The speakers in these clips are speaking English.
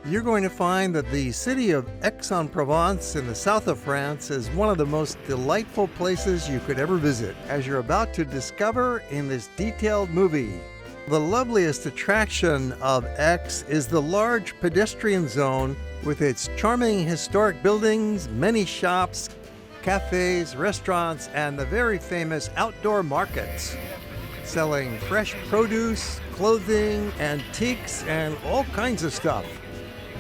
You're going to find that the city of Aix-en-Provence in the south of France is one of the most delightful places you could ever visit, as you're about to discover in this detailed movie. The loveliest attraction of Aix is the large pedestrian zone with its charming historic buildings, many shops, cafes, restaurants, and the very famous outdoor markets, selling fresh produce, clothing, antiques, and all kinds of stuff,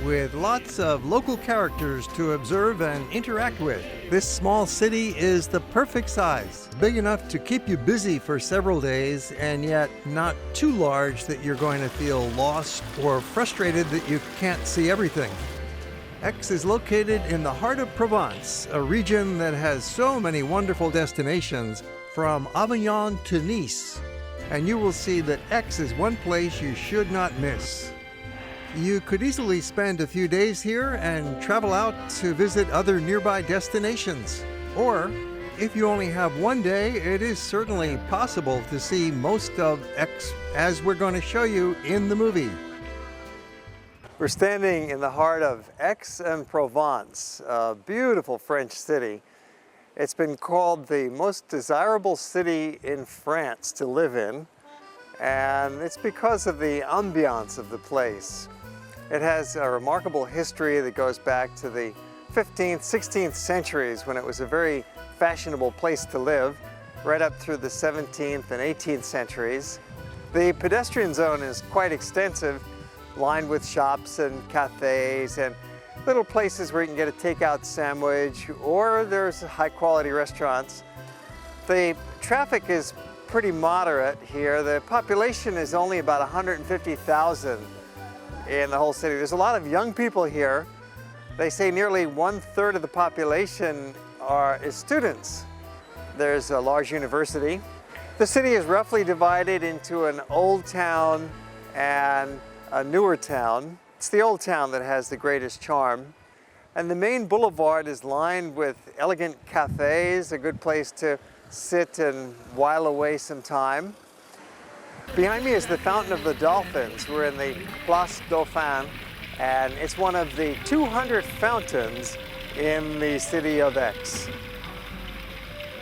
with lots of local characters to observe and interact with. This small city is the perfect size, big enough to keep you busy for several days, and yet not too large that you're going to feel lost or frustrated that you can't see everything. Aix is located in the heart of Provence, a region that has so many wonderful destinations, from Avignon to Nice, and you will see that Aix is one place you should not miss. You could easily spend a few days here and travel out to visit other nearby destinations. Or, if you only have one day, it is certainly possible to see most of Aix, as we're going to show you in the movie. We're standing in the heart of Aix-en-Provence, a beautiful French city. It's been called the most desirable city in France to live in, and it's because of the ambiance of the place. It has a remarkable history that goes back to the 15th, 16th centuries, when it was a very fashionable place to live, right up through the 17th and 18th centuries. The pedestrian zone is quite extensive, lined with shops and cafes and little places where you can get a takeout sandwich, or there's high-quality restaurants. The traffic is pretty moderate here. The population is only about 150,000 in the whole city. There's a lot of young people here. They say nearly 1/3 of the population is students. There's a large university. The city is roughly divided into an old town and a newer town. It's the old town that has the greatest charm. And the main boulevard is lined with elegant cafes, a good place to sit and while away some time. Behind me is the Fountain of the Dolphins. We're in the Place Dauphin, and it's one of the 200 fountains in the city of Aix.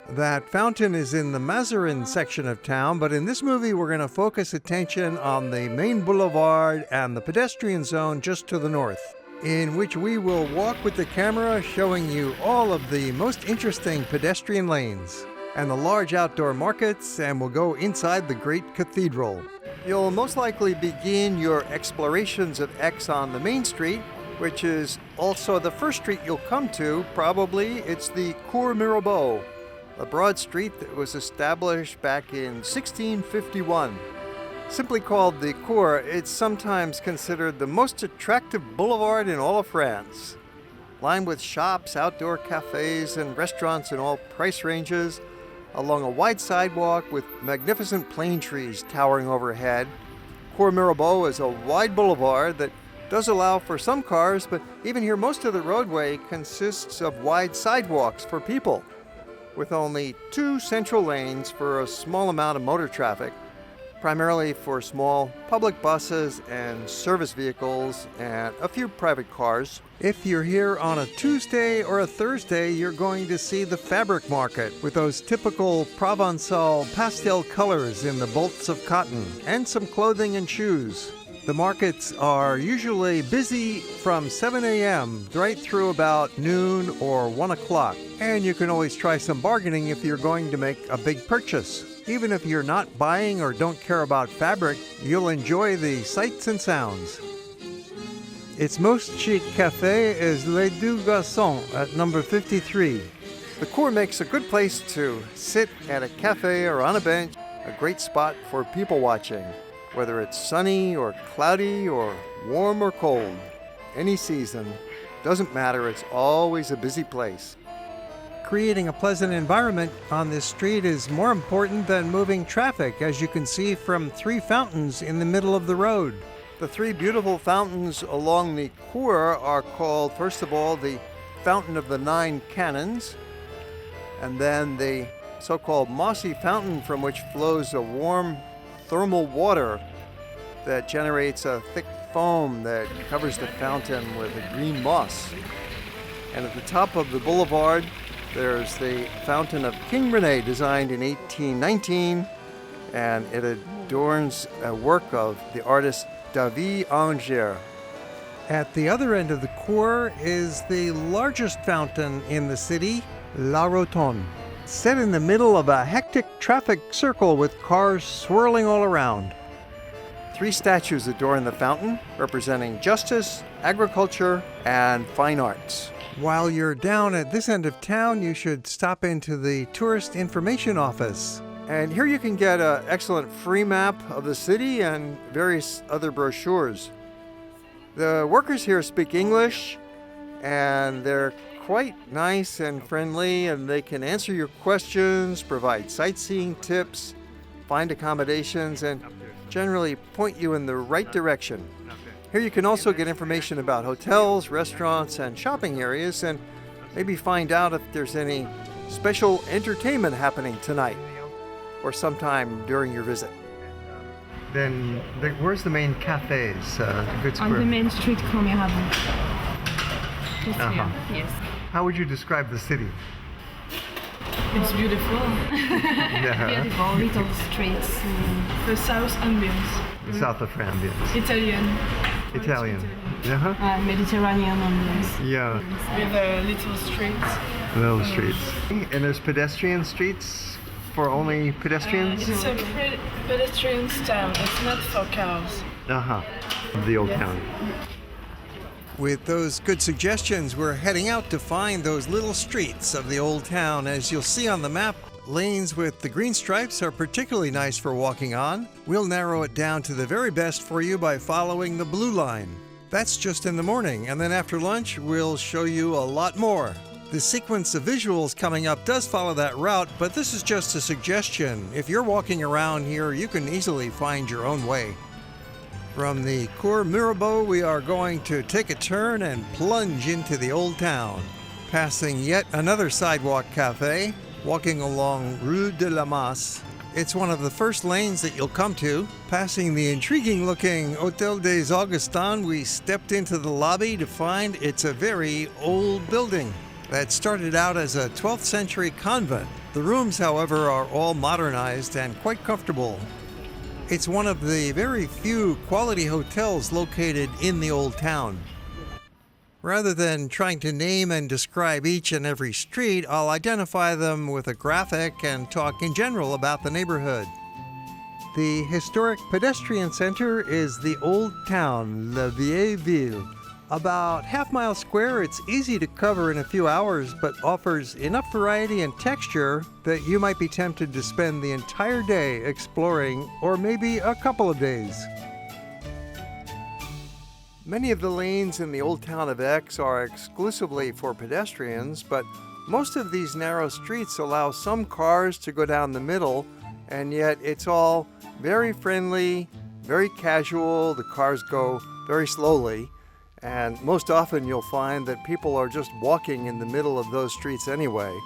That fountain is in the Mazarin section of town, but in this movie we're going to focus attention on the main boulevard and the pedestrian zone just to the north, in which we will walk with the camera showing you all of the most interesting pedestrian lanes and the large outdoor markets, and we'll go inside the great cathedral. You'll most likely begin your explorations of Aix on the main street, which is also the first street you'll come to. Probably it's the Cours Mirabeau, a broad street that was established back in 1651. Simply called the Cours, it's sometimes considered the most attractive boulevard in all of France. Lined with shops, outdoor cafes, and restaurants in all price ranges, along a wide sidewalk with magnificent plane trees towering overhead. Cours Mirabeau is a wide boulevard that does allow for some cars, but even here most of the roadway consists of wide sidewalks for people, with only 2 central lanes for a small amount of motor traffic, primarily for small public buses and service vehicles and a few private cars. If you're here on a Tuesday or a Thursday, you're going to see the fabric market with those typical Provençal pastel colors in the bolts of cotton, and some clothing and shoes. The markets are usually busy from 7 a.m. right through about noon or 1 o'clock. And you can always try some bargaining if you're going to make a big purchase. Even if you're not buying or don't care about fabric, you'll enjoy the sights and sounds. Its most chic café is Les Deux Garçons at number 53. The Cours makes a good place to sit at a cafe or on a bench, a great spot for people watching. Whether it's sunny or cloudy or warm or cold, any season, doesn't matter, it's always a busy place. Creating a pleasant environment on this street is more important than moving traffic, as you can see from 3 fountains in the middle of the road. The 3 beautiful fountains along the Cours are called, first of all, the Fountain of the 9 Cannons, and then the so-called mossy fountain from which flows a warm thermal water that generates a thick foam that covers the fountain with a green moss. And at the top of the boulevard, there's the Fountain of King Rene, designed in 1819, and it adorns a work of the artist David Anger. At the other end of the cour is the largest fountain in the city, La Rotonde, set in the middle of a hectic traffic circle with cars swirling all around. 3 statues adorn the fountain, representing justice, agriculture, and fine arts. While you're down at this end of town, you should stop into the Tourist Information Office. And here you can get an excellent free map of the city and various other brochures. The workers here speak English, and they're quite nice and friendly, and they can answer your questions, provide sightseeing tips, find accommodations, and generally point you in the right direction. Here you can also get information about hotels, restaurants, and shopping areas, and maybe find out if there's any special entertainment happening tonight or sometime during your visit. Then, where's the main cafes? Good On the main street, comme Mirabeau. Just here, yes. How would you describe the city? It's beautiful. Yeah. Beautiful little streets. The south ambience. The south of ambience. Italian. Mediterranean ambience. Yeah. With little streets. Little streets. And there's pedestrian streets for only pedestrians? It's a pedestrian town. It's not for cars. The old town. With those good suggestions, we're heading out to find those little streets of the old town. As you'll see on the map, lanes with the green stripes are particularly nice for walking on. We'll narrow it down to the very best for you by following the blue line. That's just in the morning, and then after lunch, we'll show you a lot more. The sequence of visuals coming up does follow that route, but this is just a suggestion. If you're walking around here, you can easily find your own way. From the Cour Mirabeau, we are going to take a turn and plunge into the old town, passing yet another sidewalk cafe, walking along Rue de la Masse. It's one of the first lanes that you'll come to. Passing the intriguing-looking Hôtel des Augustins, we stepped into the lobby to find it's a very old building that started out as a 12th century convent. The rooms, however, are all modernized and quite comfortable. It's one of the very few quality hotels located in the old town. Rather than trying to name and describe each and every street, I'll identify them with a graphic and talk in general about the neighborhood. The historic pedestrian center is the old town, La Vieille Ville. About half-mile square, it's easy to cover in a few hours, but offers enough variety and texture that you might be tempted to spend the entire day exploring, or maybe a couple of days. Many of the lanes in the old town of Aix are exclusively for pedestrians, but most of these narrow streets allow some cars to go down the middle, and yet it's all very friendly, very casual. The cars go very slowly. And most often you'll find that people are just walking in the middle of those streets anyway.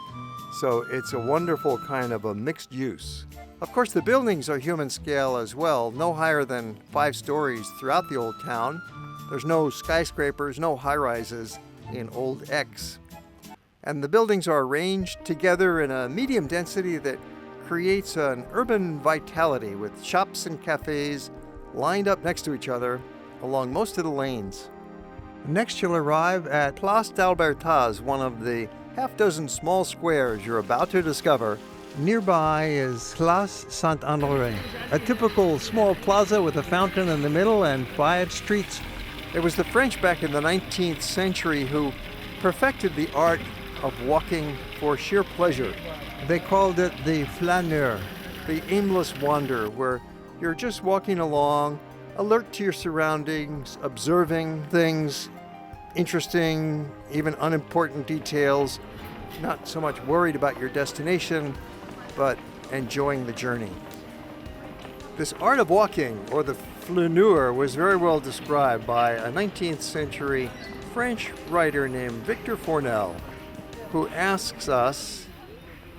So it's a wonderful kind of a mixed use. Of course, the buildings are human scale as well, no higher than 5 stories throughout the old town. There's no skyscrapers, no high-rises in old Aix. And the buildings are arranged together in a medium density that creates an urban vitality with shops and cafes lined up next to each other along most of the lanes. Next, you'll arrive at Place d'Albertaz, one of the half-dozen small squares you're about to discover. Nearby is Place Saint-Honoré, a typical small plaza with a fountain in the middle and 5 streets. It was the French back in the 19th century who perfected the art of walking for sheer pleasure. They called it the flaner, the aimless wander, where you're just walking along, alert to your surroundings, observing things, interesting, even unimportant details, not so much worried about your destination, but enjoying the journey. This art of walking, or the flaneur, was very well described by a 19th century French writer named Victor Fournel, who asks us,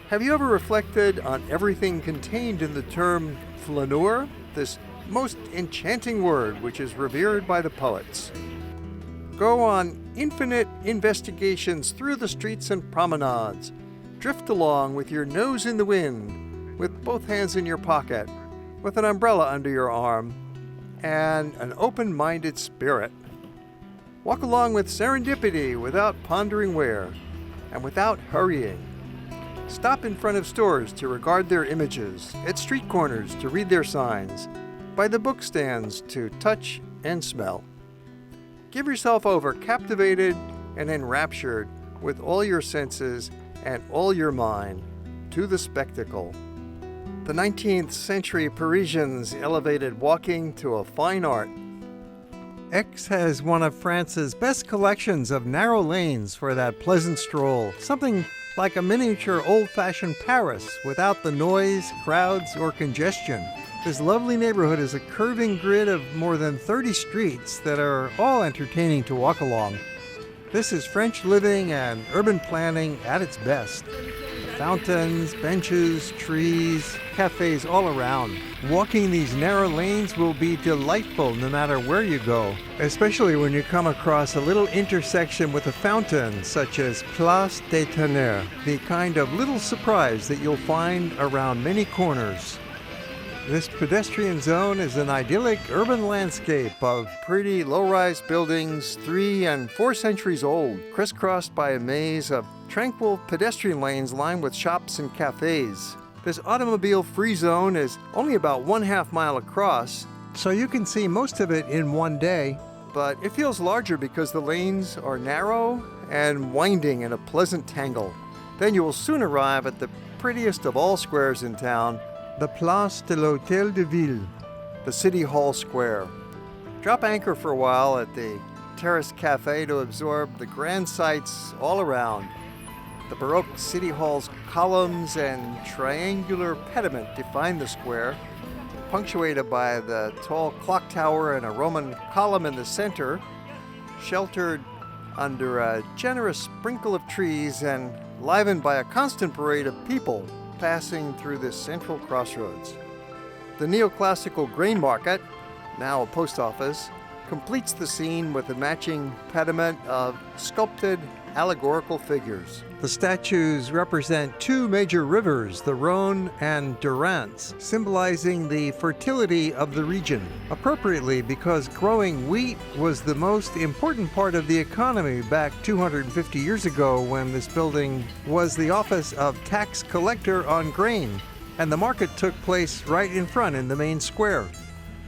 have you ever reflected on everything contained in the term flaneur, this most enchanting word which is revered by the poets. Go on infinite investigations through the streets and promenades. Drift along with your nose in the wind, with both hands in your pocket, with an umbrella under your arm, and an open-minded spirit. Walk along with serendipity without pondering where, and without hurrying. Stop in front of stores to regard their images, at street corners to read their signs, by the book stands to touch and smell. Give yourself over captivated and enraptured with all your senses and all your mind to the spectacle. The 19th century Parisians elevated walking to a fine art. Aix has one of France's best collections of narrow lanes for that pleasant stroll, something like a miniature old-fashioned Paris without the noise, crowds, or congestion. This lovely neighborhood is a curving grid of more than 30 streets that are all entertaining to walk along. This is French living and urban planning at its best. Fountains, benches, trees, cafes all around. Walking these narrow lanes will be delightful no matter where you go, especially when you come across a little intersection with a fountain such as Place des Tonnerres, the kind of little surprise that you'll find around many corners. This pedestrian zone is an idyllic urban landscape of pretty low-rise buildings 3 and 4 centuries old, crisscrossed by a maze of tranquil pedestrian lanes lined with shops and cafes. This automobile-free zone is only about 1/2 mile across, so you can see most of it in one day, but it feels larger because the lanes are narrow and winding in a pleasant tangle. Then you will soon arrive at the prettiest of all squares in town, the Place de l'Hôtel de Ville, the City Hall Square. Drop anchor for a while at the Terrace Cafe to absorb the grand sights all around. The Baroque City Hall's columns and triangular pediment define the square, punctuated by the tall clock tower and a Roman column in the center, sheltered under a generous sprinkle of trees and livened by a constant parade of people passing through this central crossroads. The neoclassical grain market, now a post office, completes the scene with a matching pediment of sculpted allegorical figures. The statues represent 2 major rivers, the Rhône and Durance, symbolizing the fertility of the region, appropriately because growing wheat was the most important part of the economy back 250 years ago when this building was the office of tax collector on grain, and the market took place right in front in the main square.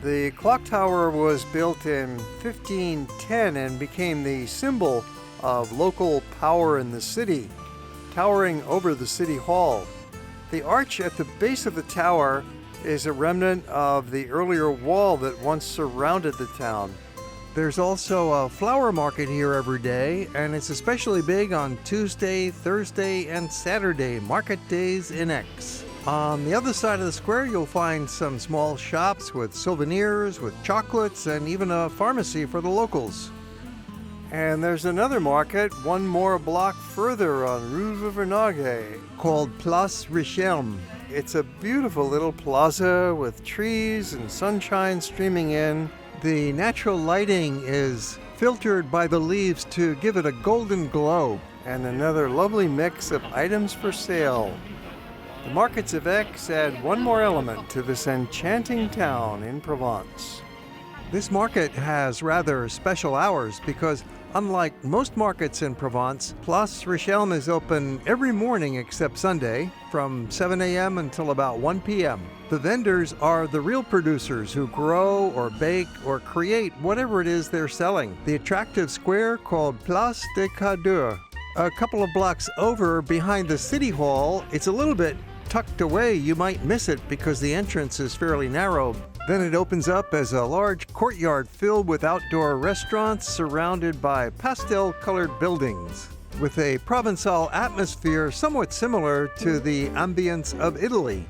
The clock tower was built in 1510 and became the symbol of local power in the city, towering over the city hall. The arch at the base of the tower is a remnant of the earlier wall that once surrounded the town. There's also a flower market here every day, and it's especially big on Tuesday, Thursday, and Saturday, market days in Aix. On the other side of the square, you'll find some small shops with souvenirs, with chocolates, and even a pharmacy for the locals. And there's another market, one more block further on Rue Gaston, called Place Richelme. It's a beautiful little plaza with trees and sunshine streaming in. The natural lighting is filtered by the leaves to give it a golden glow, and another lovely mix of items for sale. The markets of Aix add one more element to this enchanting town in Provence. This market has rather special hours because, unlike most markets in Provence, Place Richelme is open every morning except Sunday, from 7 a.m. until about 1 p.m. The vendors are the real producers who grow or bake or create whatever it is they're selling. The attractive square called Place detgailed. A couple of blocks over behind the City Hall, it's a little bit tucked away. You might miss it because the entrance is fairly narrow. Then it opens up as a large courtyard filled with outdoor restaurants surrounded by pastel-colored buildings, with a Provençal atmosphere somewhat similar to the ambience of Italy.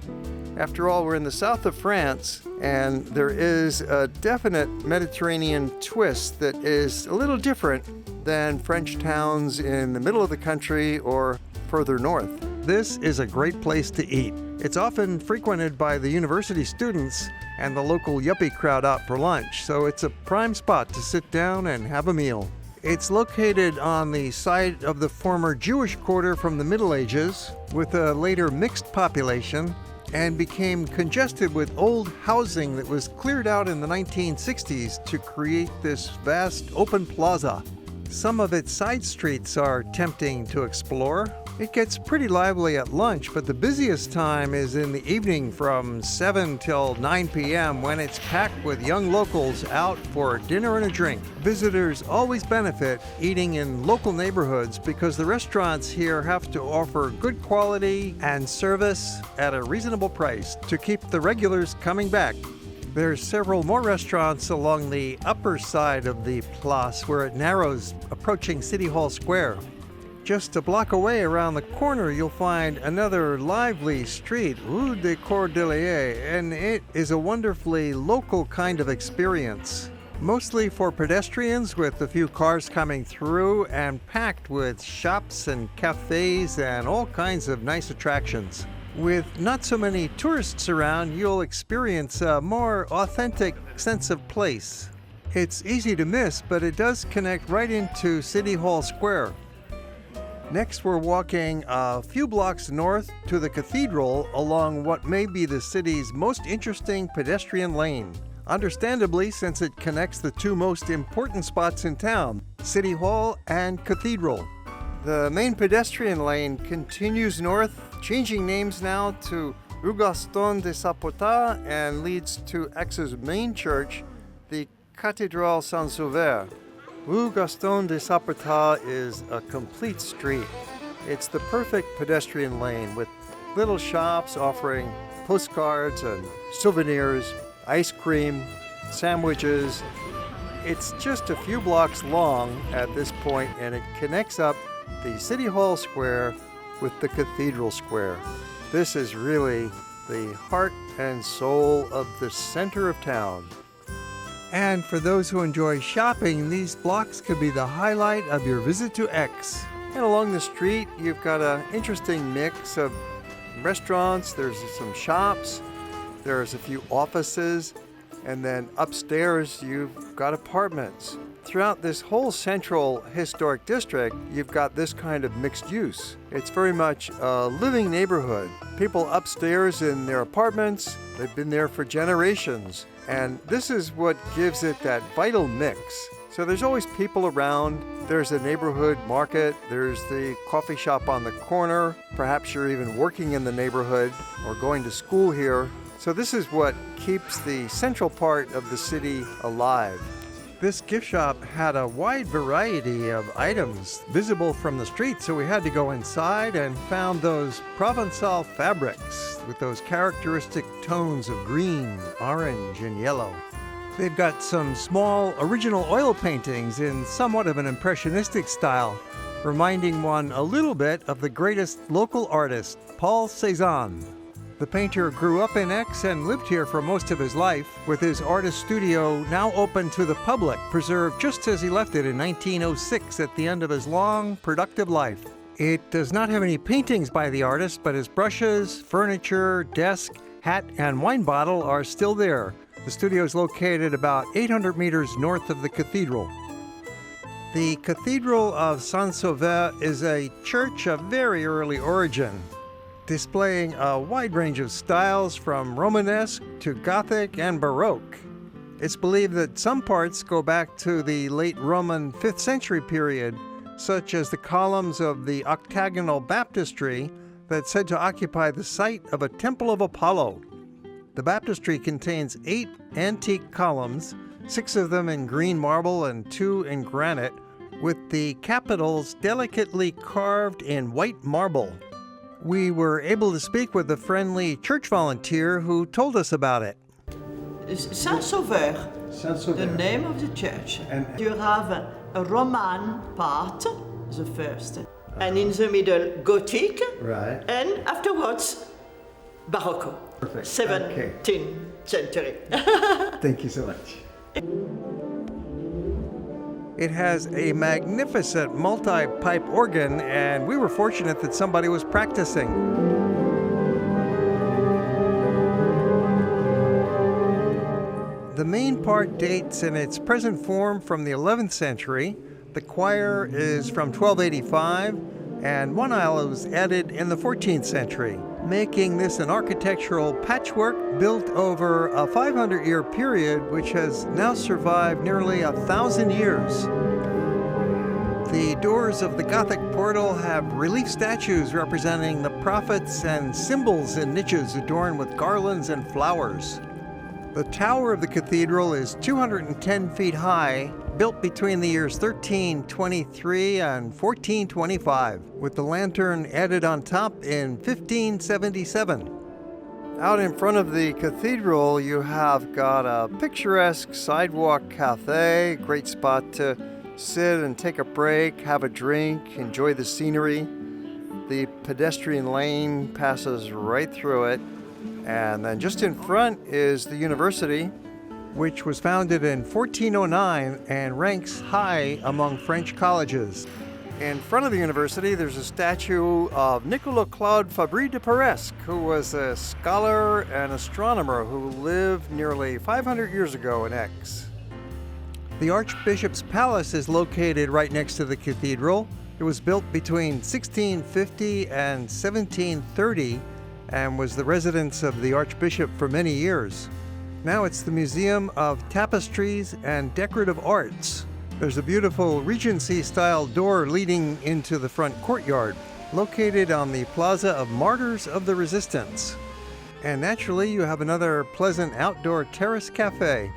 After all, we're in the south of France, and there is a definite Mediterranean twist that is a little different than French towns in the middle of the country or further north. This is a great place to eat. It's often frequented by the university students, and the local yuppie crowd out for lunch, so it's a prime spot to sit down and have a meal. It's located on the site of the former Jewish quarter from the Middle Ages, with a later mixed population, and became congested with old housing that was cleared out in the 1960s to create this vast open plaza. Some of its side streets are tempting to explore. It gets pretty lively at lunch, but the busiest time is in the evening from 7 till 9 p.m. when it's packed with young locals out for dinner and a drink. Visitors always benefit eating in local neighborhoods because the restaurants here have to offer good quality and service at a reasonable price to keep the regulars coming back. There's several more restaurants along the upper side of the place where it narrows approaching City Hall Square. Just a block away around the corner, you'll find another lively street, Rue des Cordeliers, and it is a wonderfully local kind of experience. Mostly for pedestrians with a few cars coming through and packed with shops and cafes and all kinds of nice attractions. With not so many tourists around, you'll experience a more authentic sense of place. It's easy to miss, but it does connect right into City Hall Square. Next, we're walking a few blocks north to the Cathedral along what may be the city's most interesting pedestrian lane. Understandably, since it connects the two most important spots in town, City Hall and Cathedral. The main pedestrian lane continues north, changing names now to Rue Gaston de Sapota, and leads to Aix's main church, the Cathedral Saint-Sauveur. Rue Gaston de Sapota is a complete street. It's the perfect pedestrian lane with little shops offering postcards and souvenirs, ice cream, sandwiches. It's just a few blocks long at this point, and it connects up the City Hall Square with the Cathedral Square. This is really the heart and soul of the center of town. And for those who enjoy shopping, these blocks could be the highlight of your visit to Aix. And along the street, you've got an interesting mix of restaurants, there's some shops, there's a few offices, and then upstairs you've got apartments. Throughout this whole central historic district, you've got this kind of mixed use. It's very much a living neighborhood. People upstairs in their apartments, they've been there for generations. And this is what gives it that vital mix. So there's always people around. There's a neighborhood market. There's the coffee shop on the corner. Perhaps you're even working in the neighborhood or going to school here. So this is what keeps the central part of the city alive. This gift shop had a wide variety of items visible from the street, so we had to go inside and found those Provençal fabrics with those characteristic tones of green, orange, and yellow. They've got some small original oil paintings in somewhat of an impressionistic style, reminding one a little bit of the greatest local artist, Paul Cézanne. The painter grew up in Aix and lived here for most of his life, with his artist studio now open to the public, preserved just as he left it in 1906 at the end of his long, productive life. It does not have any paintings by the artist, but his brushes, furniture, desk, hat, and wine bottle are still there. The studio is located about 800 meters north of the cathedral. The Cathedral of Saint-Sauveur is a church of very early origin, displaying a wide range of styles from Romanesque to Gothic and Baroque. It's believed that some parts go back to the late Roman 5th century period, such as the columns of the octagonal baptistry that's said to occupy the site of a temple of Apollo. The baptistry contains 8 antique columns, 6 of them in green marble and 2 in granite, with the capitals delicately carved in white marble. We were able to speak with a friendly church volunteer who told us about it. Saint-Sauveur, the name of the church. And you have a Roman part, the first, and in the middle Gothic, right, and afterwards Baroque, perfect. 17th century. Thank you so much. It has a magnificent multi-pipe organ, and we were fortunate that somebody was practicing. The main part dates in its present form from the 11th century. The choir is from 1285, and one aisle was added in the 14th century, making this an architectural patchwork built over a 500-year period, which has now survived nearly 1,000 years. The doors of the Gothic portal have relief statues representing the prophets and symbols in niches adorned with garlands and flowers. The tower of the cathedral is 210 feet high, built between the years 1323 and 1425, with the lantern added on top in 1577. Out in front of the cathedral, you have got a picturesque sidewalk cafe, great spot to sit and take a break, have a drink, enjoy the scenery. The pedestrian lane passes right through it. And then just in front is the university, which was founded in 1409 and ranks high among French colleges. In front of the university, there's a statue of Nicolas Claude Fabry de Peiresc, who was a scholar and astronomer who lived nearly 500 years ago in Aix. The Archbishop's Palace is located right next to the cathedral. It was built between 1650 and 1730 and was the residence of the Archbishop for many years. Now it's the Museum of Tapestries and Decorative Arts. There's a beautiful Regency-style door leading into the front courtyard, located on the Plaza of Martyrs of the Resistance. And naturally, you have another pleasant outdoor terrace cafe.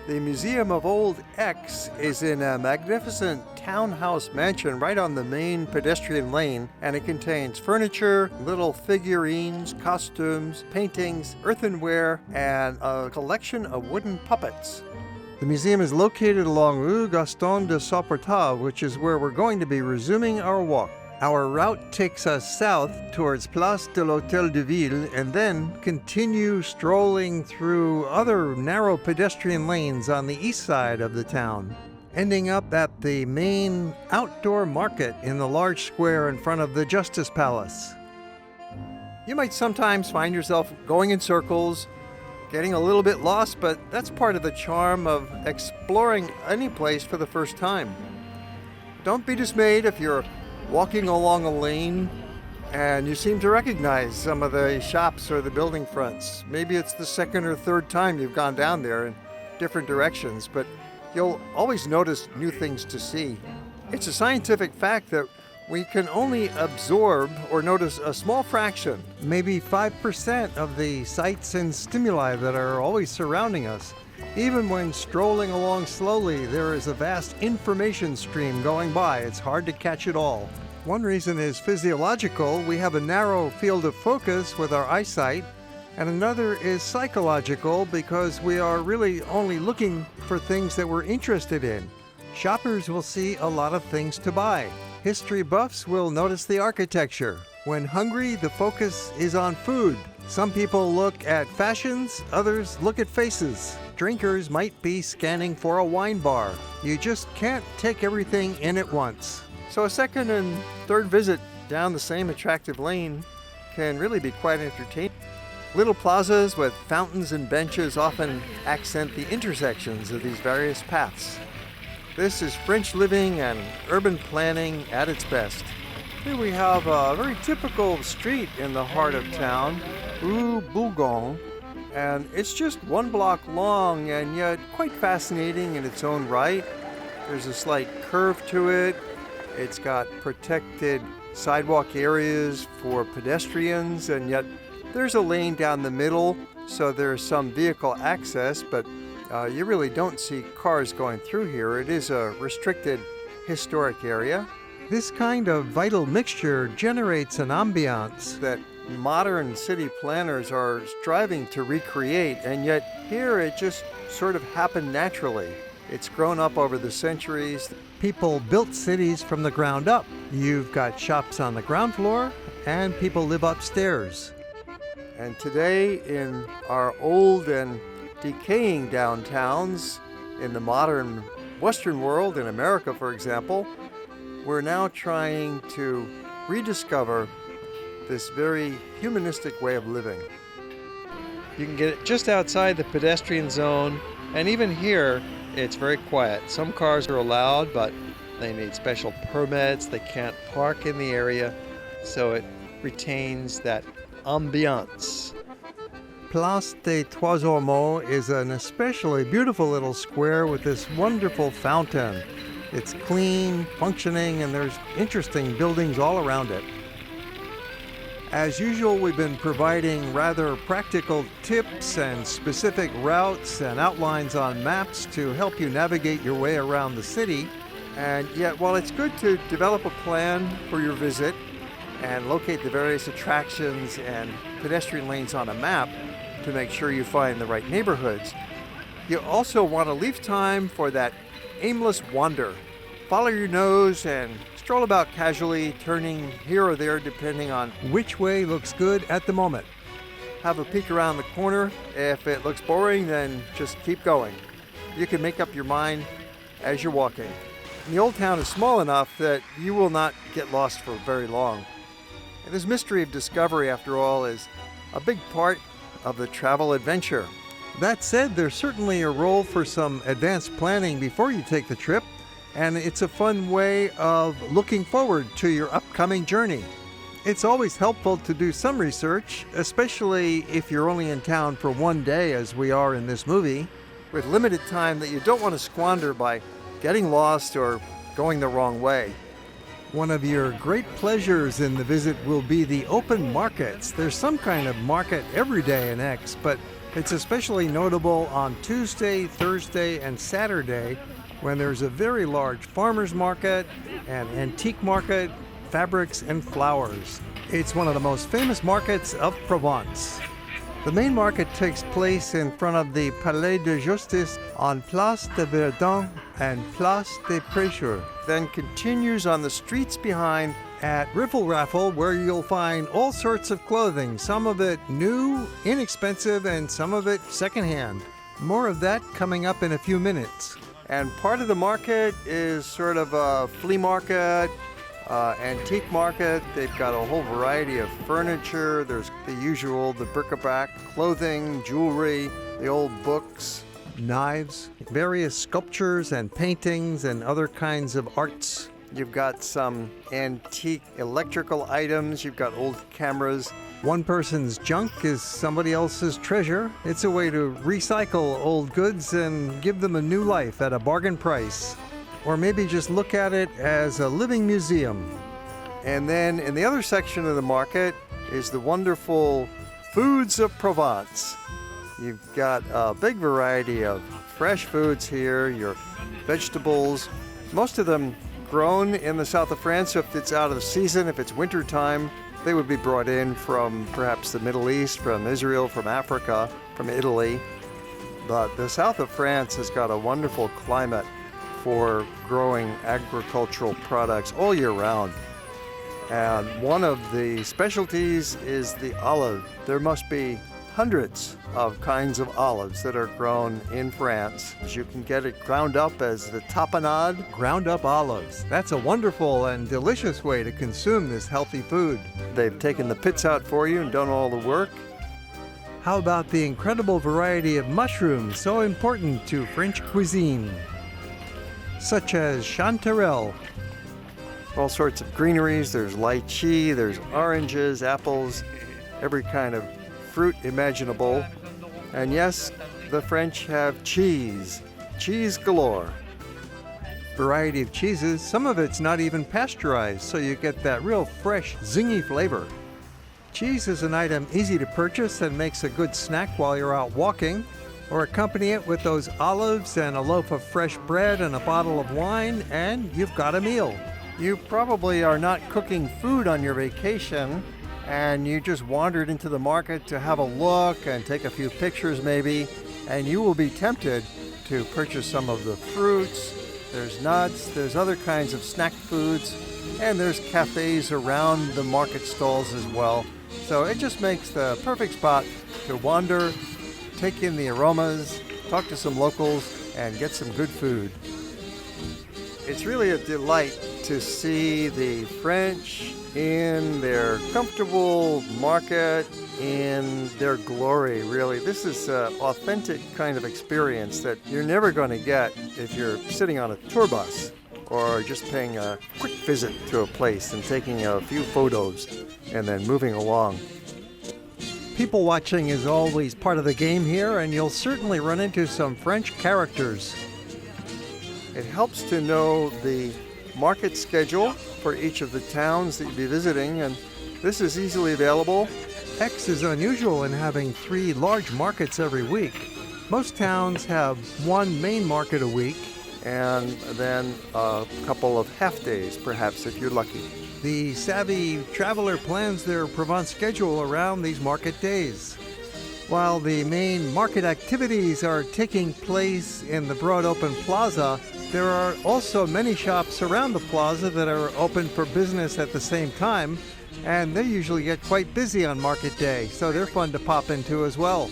The Museum of Old Aix is in a magnificent townhouse mansion right on the main pedestrian lane, and it contains furniture, little figurines, costumes, paintings, earthenware, and a collection of wooden puppets. The museum is located along Rue Gaston de Sapota, which is where we're going to be resuming our walk. Our route takes us south towards Place de l'Hôtel de Ville and then continue strolling through other narrow pedestrian lanes on the east side of the town, ending up at the main outdoor market in the large square in front of the Justice Palace. You might sometimes find yourself going in circles, getting a little bit lost, but that's part of the charm of exploring any place for the first time. Don't be dismayed if you're walking along a lane and you seem to recognize some of the shops or the building fronts. Maybe it's the second or third time you've gone down there in different directions, but you'll always notice new things to see. It's a scientific fact that we can only absorb or notice a small fraction, maybe 5% of the sights and stimuli that are always surrounding us. Even when strolling along slowly, there is a vast information stream going by. It's hard to catch it all. One reason is physiological. We have a narrow field of focus with our eyesight, and another is psychological because we are really only looking for things that we're interested in. Shoppers will see a lot of things to buy. History buffs will notice the architecture. When hungry, the focus is on food. Some people look at fashions, others look at faces. Drinkers might be scanning for a wine bar. You just can't take everything in at once. So a second and third visit down the same attractive lane can really be quite entertaining. Little plazas with fountains and benches often accent the intersections of these various paths. This is French living and urban planning at its best. Here we have a very typical street in the heart of town, Rue Bougon, and it's just one block long and yet quite fascinating in its own right. There's a slight curve to it. It's got protected sidewalk areas for pedestrians, and yet there's a lane down the middle, so there's some vehicle access, but you really don't see cars going through here. It is a restricted historic area. This kind of vital mixture generates an ambiance that modern city planners are striving to recreate, and yet here it just sort of happened naturally. It's grown up over the centuries. People built cities from the ground up. You've got shops on the ground floor, and people live upstairs. And today, in our old and decaying downtowns, in the modern Western world, in America, for example, we're now trying to rediscover this very humanistic way of living. You can get it just outside the pedestrian zone And even here, it's very quiet. Some cars are allowed, but they need special permits. They can't park in the area, so it retains that ambiance. Place des Trois Ormeaux is an especially beautiful little square with this wonderful fountain. It's clean, functioning, and there's interesting buildings all around it. As usual, we've been providing rather practical tips and specific routes and outlines on maps to help you navigate your way around the city. And yet, while it's good to develop a plan for your visit and locate the various attractions and pedestrian lanes on a map to make sure you find the right neighborhoods, you also want to leave time for that aimless wander. Follow your nose and stroll about casually, turning here or there depending on which way looks good at the moment. Have a peek around the corner. If it looks boring, then just keep going. You can make up your mind as you're walking. The old town is small enough that you will not get lost for very long. And this mystery of discovery, after all, is a big part of the travel adventure. That said, there's certainly a role for some advanced planning before you take the trip, and it's a fun way of looking forward to your upcoming journey. It's always helpful to do some research, especially if you're only in town for one day, as we are in this movie, with limited time that you don't want to squander by getting lost or going the wrong way. One of your great pleasures in the visit will be the open markets. There's some kind of market every day in Aix, but it's especially notable on Tuesday, Thursday, and Saturday when there's a very large farmers market, an antique market, fabrics, and flowers. It's one of the most famous markets of Provence. The main market takes place in front of the Palais de Justice on Place de Verdun and Place des Prêcheurs, then continues on the streets behind at Riffle Raffle, where you'll find all sorts of clothing, some of it new, inexpensive, and some of it secondhand. More of that coming up in a few minutes. And part of the market is sort of a flea market, antique market. They've got a whole variety of furniture. There's the usual, the bric-a-brac, clothing, jewelry, the old books, knives, various sculptures and paintings and other kinds of arts. You've got some antique electrical items. You've got old cameras. One person's junk is somebody else's treasure. It's a way to recycle old goods and give them a new life at a bargain price. Or maybe just look at it as a living museum. And then in the other section of the market is the wonderful foods of Provence. You've got a big variety of fresh foods here, your vegetables, most of them grown in the south of France. So if it's out of the season, if it's winter time, they would be brought in from perhaps the Middle East, from Israel, from Africa, from Italy. But the south of France has got a wonderful climate for growing agricultural products all year round. And one of the specialties is the olive. There must be hundreds of kinds of olives that are grown in France. You can get it ground up as the tapenade. Ground up olives. That's a wonderful and delicious way to consume this healthy food. They've taken the pits out for you and done all the work. How about the incredible variety of mushrooms so important to French cuisine, such as chanterelle. All sorts of greeneries. There's lychee, there's oranges, apples, every kind of fruit imaginable. And yes, the French have cheese galore. Variety of cheeses, some of it's not even pasteurized, so you get that real fresh, zingy flavor. Cheese is an item easy to purchase and makes a good snack while you're out walking, or accompany it with those olives and a loaf of fresh bread and a bottle of wine, and you've got a meal. You probably are not cooking food on your vacation, and you just wandered into the market to have a look and take a few pictures maybe, and you will be tempted to purchase some of the fruits. There's nuts, there's other kinds of snack foods, and there's cafes around the market stalls as well. So it just makes the perfect spot to wander, take in the aromas, talk to some locals, and get some good food. It's really a delight to see the French in their comfortable market, in their glory, really. This is an authentic kind of experience that you're never going to get if you're sitting on a tour bus or just paying a quick visit to a place and taking a few photos and then moving along. People watching is always part of the game here, and you'll certainly run into some French characters. It helps to know the market schedule for each of the towns that you'll be visiting, and this is easily available. Aix is unusual in having 3 large markets every week. Most towns have 1 main market a week, and then a couple of half days, perhaps, if you're lucky. The savvy traveler plans their Provence schedule around these market days. While the main market activities are taking place in the broad open plaza, there are also many shops around the plaza that are open for business at the same time, and they usually get quite busy on market day, so they're fun to pop into as well.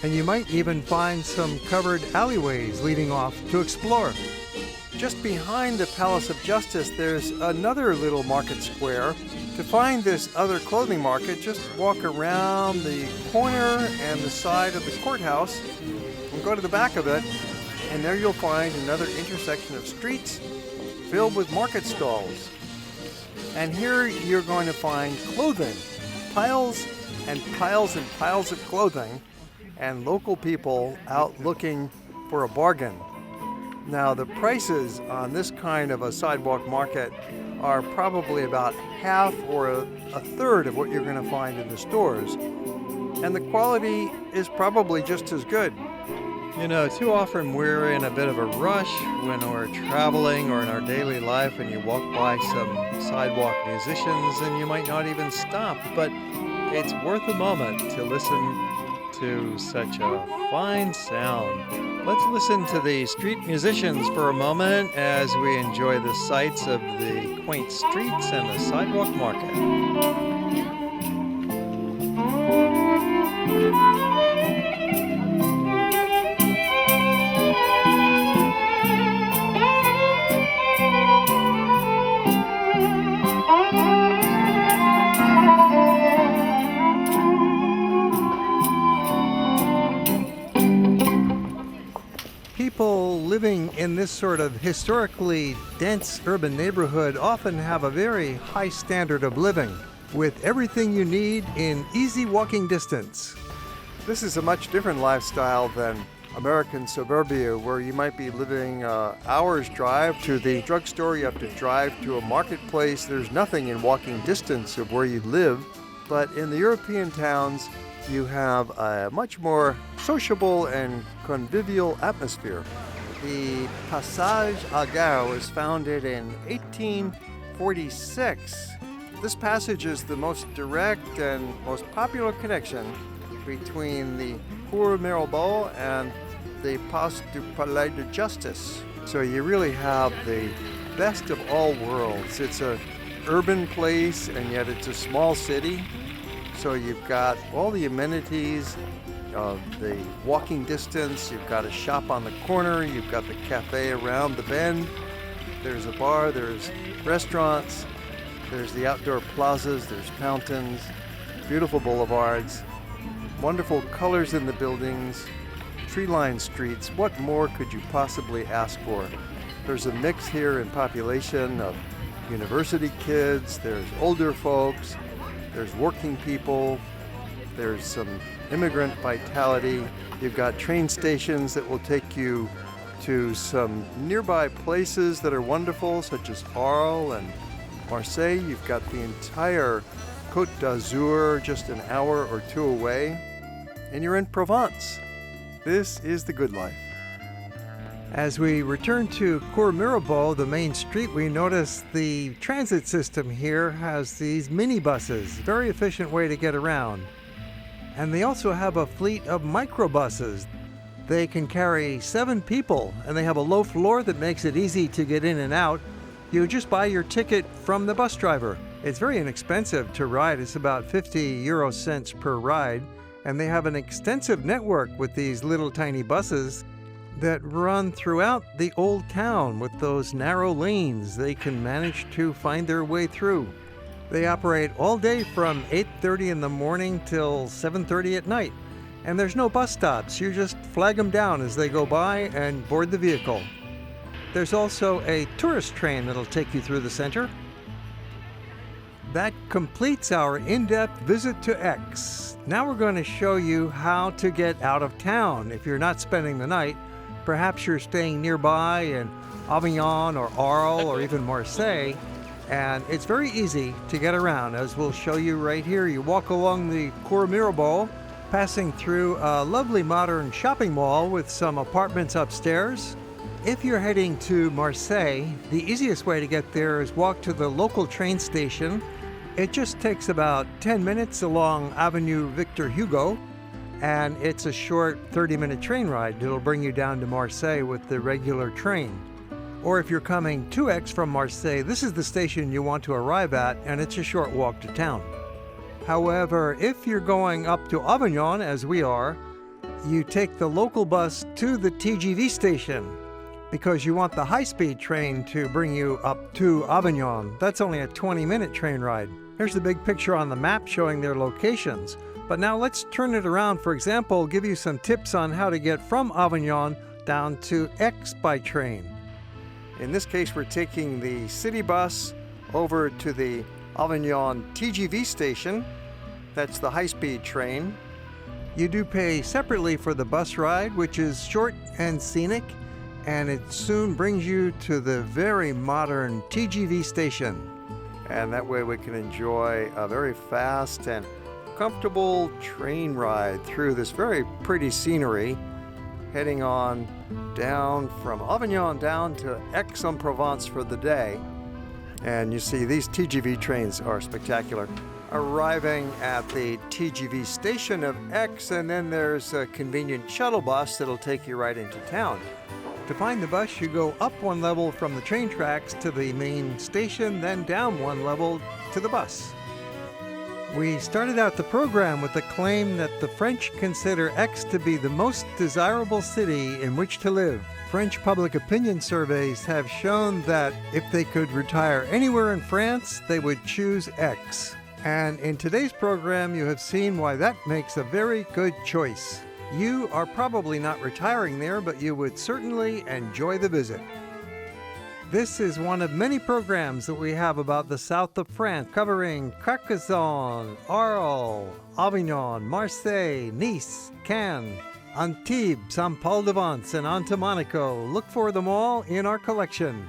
And you might even find some covered alleyways leading off to explore. Just behind the Palace of Justice, there's another little market square. To find this other clothing market, just walk around the corner and the side of the courthouse and go to the back of it, and there you'll find another intersection of streets filled with market stalls. And here you're going to find clothing, piles and piles and piles of clothing, and local people out looking for a bargain. Now, the prices on this kind of a sidewalk market are probably about half or a third of what you're going to find in the stores. And the quality is probably just as good. You know, too often we're in a bit of a rush when we're traveling or in our daily life, and you walk by some sidewalk musicians and you might not even stop, but it's worth a moment to listen to such a fine sound. Let's listen to the street musicians for a moment as we enjoy the sights of the quaint streets and the sidewalk market. People living in this sort of historically dense urban neighborhood often have a very high standard of living, with everything you need in easy walking distance. This is a much different lifestyle than American suburbia, where you might be living hours drive to the drugstore, you have to drive to a marketplace. There's nothing in walking distance of where you live. But in the European towns, you have a much more sociable and convivial atmosphere. The Passage à Gare was founded in 1846. This passage is the most direct and most popular connection between the Cour Mirabeau and the Place du Palais de Justice. So you really have the best of all worlds. It's an urban place, and yet it's a small city. So you've got all the amenities of the walking distance. You've got a shop on the corner. You've got the cafe around the bend. There's a bar. There's restaurants. There's the outdoor plazas. There's fountains. Beautiful boulevards. Wonderful colors in the buildings. Tree-lined streets. What more could you possibly ask for? There's a mix here in population of university kids. There's older folks. There's working people, there's some immigrant vitality. You've got train stations that will take you to some nearby places that are wonderful, such as Arles and Marseille. You've got the entire Côte d'Azur just an hour or two away, and you're in Provence. This is the good life. As we return to Cour Mirabeau, the main street, we notice the transit system here has these minibuses, very efficient way to get around. And they also have a fleet of microbuses. They can carry 7 people, and they have a low floor that makes it easy to get in and out. You just buy your ticket from the bus driver. It's very inexpensive to ride. It's about 50 euro cents per ride. And they have an extensive network with these little tiny buses. that run throughout the old town with those narrow lanes they can manage to find their way through. They operate all day from 8:30 in the morning till 7:30 at night. And there's no bus stops. You just flag them down as they go by and board the vehicle. There's also a tourist train that'll take you through the center. That completes our in-depth visit to Aix. Now we're going to show you how to get out of town if you're not spending the night. Perhaps you're staying nearby in Avignon or Arles or even Marseille. And it's very easy to get around, as we'll show you right here. You walk along the Cour Mirabeau, passing through a lovely modern shopping mall with some apartments upstairs. If you're heading to Marseille, the easiest way to get there is walk to the local train station. It just takes about 10 minutes along Avenue Victor Hugo, and it's a short 30-minute train ride. It'll bring you down to Marseille with the regular train. Or if you're coming to Aix from Marseille, this is the station you want to arrive at, and it's a short walk to town. However, if you're going up to Avignon, as we are, you take the local bus to the TGV station because you want the high-speed train to bring you up to Avignon. That's only a 20-minute train ride. Here's the big picture on the map showing their locations. But now let's turn it around. For example, give you some tips on how to get from Avignon down to Aix by train. In this case, we're taking the city bus over to the Avignon TGV station. That's the high-speed train. You do pay separately for the bus ride, which is short and scenic, and it soon brings you to the very modern TGV station. And that way we can enjoy a very fast and comfortable train ride through this very pretty scenery, heading on down from Avignon down to Aix-en-Provence for the day. And you see these TGV trains are spectacular. Arriving at the TGV station of Aix, and then there's a convenient shuttle bus that'll take you right into town. To find the bus, you go up one level from the train tracks to the main station, then down one level to the bus. We started out the program with the claim that the French consider Aix to be the most desirable city in which to live. French public opinion surveys have shown that if they could retire anywhere in France, they would choose Aix. And in today's program, you have seen why that makes a very good choice. You are probably not retiring there, but you would certainly enjoy the visit. This is one of many programs that we have about the south of France, covering Carcassonne, Arles, Avignon, Marseille, Nice, Cannes, Antibes, Saint-Paul-de-Vence, and on to Monaco. Look for them all in our collection.